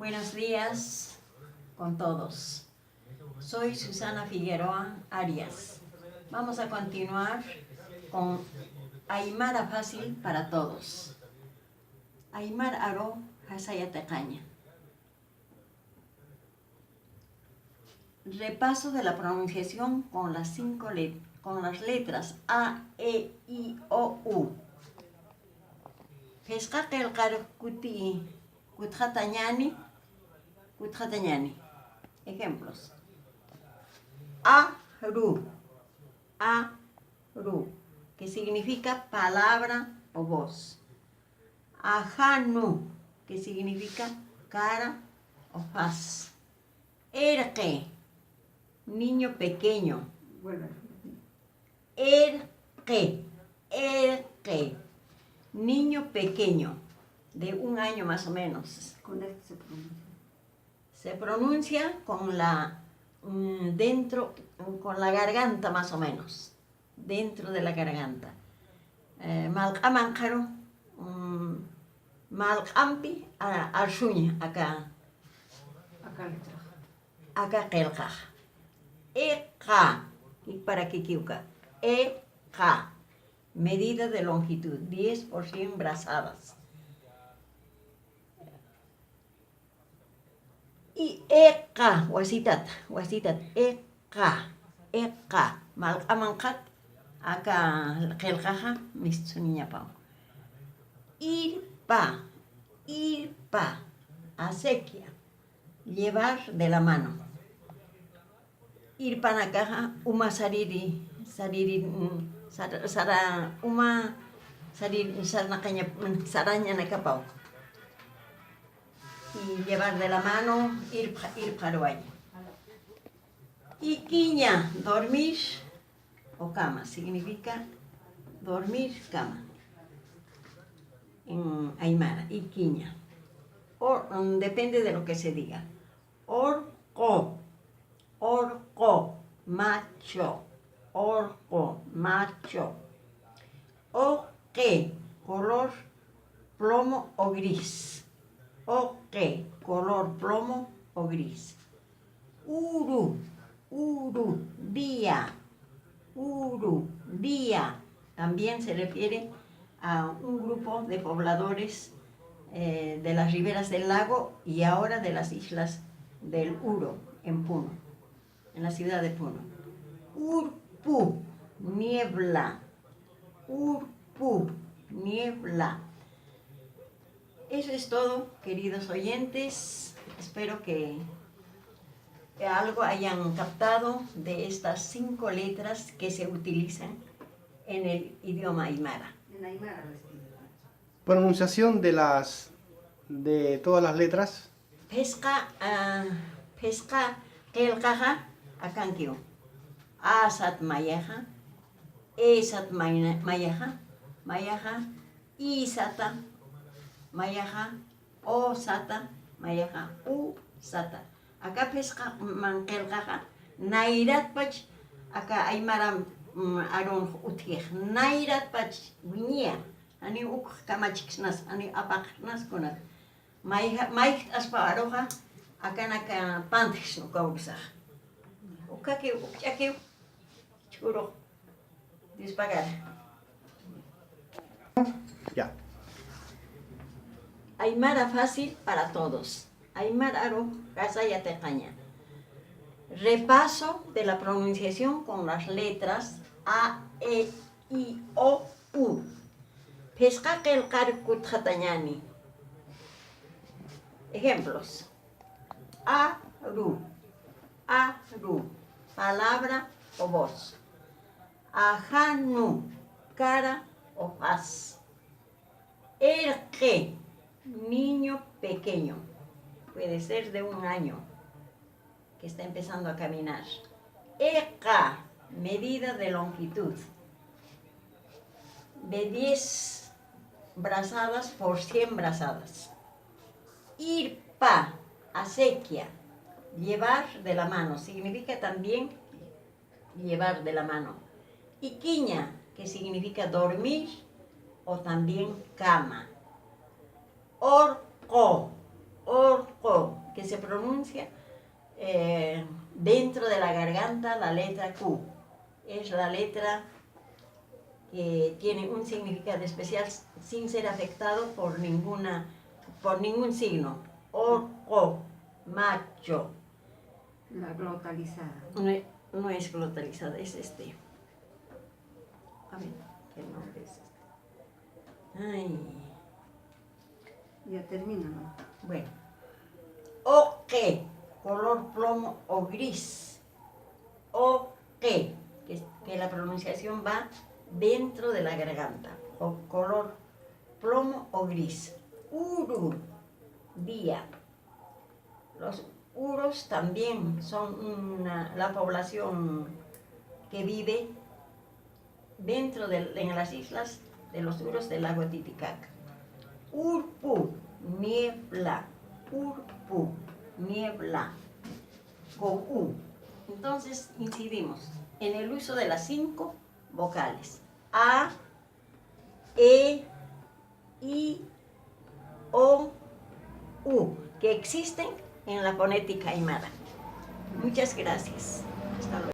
Buenos días con todos. Soy Susana Figueroa Arias. Vamos a continuar con Aymara Fácil para Todos. Aymar Aro Hasayatecaña. Repaso de la pronunciación con las letras A, E, I, O, U. Pescakel Kuti Kutjatañani. Ejemplos. Aru, que significa palabra o voz. Ajanu, que significa cara o faz. Erque, niño pequeño. Erque, niño pequeño, de 1 año más o menos. Con esto se pronuncia. Se pronuncia con la con la garganta más o menos, dentro de la garganta. Malqamankaro, malqampi arshuña acá. Acá qelqaj. Eqa, para kikiuka. Eqa, medida de longitud, 10 por 100 brazadas. Y eqa, wasitat, eqa, malqamanqat, acá qelqaja, mistuniñapau. Irpa, acequia, llevar de la mano. Irpanakaja, uma sariri, saraña nakapau. Y llevar de la mano, ir paruay. Iquiña, dormir o cama, significa dormir, cama. En Aymara, iquiña. Depende de lo que se diga. Orco, macho. Oque, color plomo o gris. Oque, color plomo o gris. Uru, día. También se refiere a un grupo de pobladores de las riberas del lago y ahora de las islas del Uro, en Puno, en la ciudad de Puno. Urpu, niebla. Eso es todo, queridos oyentes. Espero que algo hayan captado de estas 5 letras que se utilizan en el idioma aymara. En aymara. Pronunciación de todas las letras. Pesca qelqaja akankiu. Asat mayaja, esat mayaja, isata mayaja, osata mayaja, usata. Acá pesca manqelqaja, nairat pach, acá aymara aron utij, nairat pach, viña, ani uk kamachixnas, ani apaqnas kunat. Maik aspa aroja, acá naka pantex no kaursa. Ukakiu, churo, dispagar. Ya. Aymara fácil para todos. Aymara aro Hasayatecaña. Repaso de la pronunciación con las letras A, E, I, O, U. Pesqaqel kutjatañani. Ejemplos. Aru, palabra o voz. Ajanu, cara o faz. Erque, niño pequeño. Puede ser de 1 año, que está empezando a caminar. Eqa, medida de longitud. De 10 brazadas por 100 brazadas. Irpa, acequia, llevar de la mano, significa también llevar de la mano. Iquiña, que significa dormir o también cama. Orco, pronuncia dentro de la garganta la letra Q. Es la letra que tiene un significado especial sin ser afectado por ningún signo. O, macho. La glotalizada. No es glotalizada, es este. A ver, ¿qué nombre es este? Ay, Ya termina, ¿no? bueno. O-que, color plomo o gris. O-que, que la pronunciación va dentro de la garganta. O color plomo o gris. Uru, día. Los uros también son la población que vive en las islas de los uros del lago Titicaca. Urpu, niebla. Urpu, niebla. Con U. Entonces incidimos en el uso de las 5 vocales. A, E, I, O, U, que existen en la fonética aymara. Muchas gracias. Hasta luego.